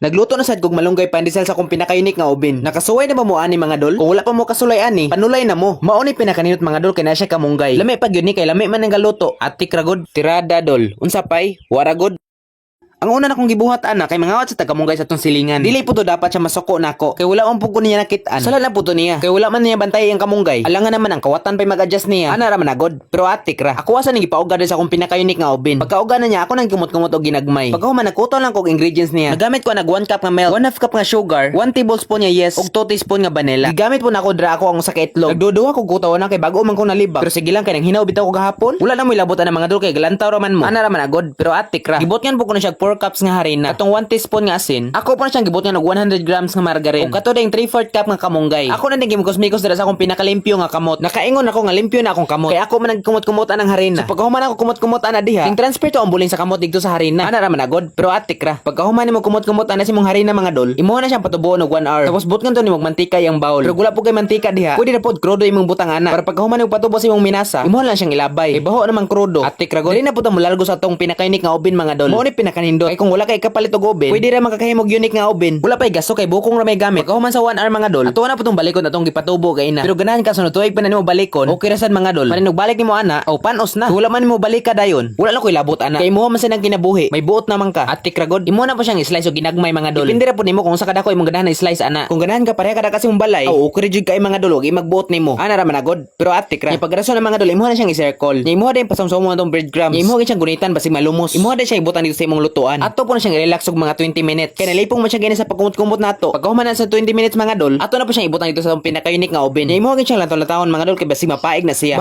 Nagluto na sad kog malunggay pandesal sa akong pinakainik nga ubin. Nakasuway na ba mo ani mga dol? Kung wala pa mo kasulay ani, panulay na mo. Mao ni pinakaninot mga dol kay na siya kamunggay. Lami pag yun ni kay lami man ang galuto. Atik ra gud. Tirada dol. Unsa pay? Wara gud. Ang una na kong gibuhat ana kay mangawat sa taga-munggay sa tong silingan. Dili po to dapat siya masoko nako kay wala man pud ko niya nakit-an. Sala na po to niya kay wala man niya bantay ang kamunggay. Alangan naman ang kawatan pay mag-adjust niya. Ana ra man agod. Pero atik ra. Ako asa nang gipauga sa akong pinakayunik nga ubin. Pagkauga na niya ako nang kumot-kumot og ginagmay. Pagkahuman nakuto lang kog ingredients niya. Nagamit ko nag 1 cup nga milk, 1/2 cup nga sugar, 1 tablespoon nga yes ug 2 teaspoon nga vanilla. Gigamit po nako dra ako ang usa ka itlog. Nagduduha ko kutaw na kay bago man ko nalibak. Pero sige lang kay nang hinaw bitaw ko gahapon. Wala na mo ilabot ana mga dol kay galantaw ra man mo. Ana ra man agod. Pero atik ra. Gibotngan po ko na siya 4 cups nga harina. Atong 1 teaspoon nga asin. Ako po na siyang gibot nga og 100 grams nga margarine. Ug kato ding 3/4 cup nga kamunggay. Ako na ding gimikos-mikos dira sa akong pinakalimpyo nga kamot. Nakaingon ako nga limpyo na akong kamot. Kay ako man nagkumot-kumot ang harina. So pagkahuman ako kumot-kumot ana diha, king transfer to ang buling sa kamot dito sa harina. Ana ra man agod. Pero atik ra. Pagkahuman nimo kumot-kumot ana si mong harina mga dol, imo na siyang patubuon og 1 hour. Tapos butgan to nimo mantika yang bowl. Pero gula po kay mantika diha. Pwede na pod krudo imong butang ana. Para pagkahuman nimo patubo sa imong minasa, imo lang siyang ilabay. Kay baho namang krudo. Atik ra god. Dili na pud mulalgo sa atong pinakainik nga ubin mga dol. Mao ni pinakanindot. Kay kung wala kay kapalit og ubin, pwede ra makakahimog unique nga ubin. Wala pay gasto kay bukong ra may gamit. Pagkahuman sa 1 hour mga dol, ato na pud tong balikon atong gipatubo kay ina. Pero ganahan ka sunod tuig pa na nimo balikon. Okay ra sad mga dol. Panig balik nimo ana, o panos na. Kung wala man nimo balik ka dayon, wala na koy labot ana. Kay mo man sa nang kinabuhi, may buot naman ka. Atik ra god. Imo na po siyang slice og ginagmay mga dol. Depende ra pud nimo kung sa kada ko imong ganahan na slice ana. Kung ganahan ka pareha kada kasi mong balay, o okay jud kay mga dol og magbuot nimo. Ana ra man agod. Pero atik ra. Pagarason ng mga dol, imo na siyang i-circle. Imo din pasomsom mo tong breadcrumbs. Imo din siyang gunitan basig malumos. Imo din siyang ibutan dito sa imong lutuan. Ato po na siyang i-relax og mga 20 minutes. Kay nalipong man siya gani sa pagkumot-kumot nato. Pagkahuman na sa 20 minutes mga dol, ato na po siyang ibutan dito sa pinakayunik nga ubin. Imo din siyang lantaw-lantawon mga dol kay basig mapaig na siya.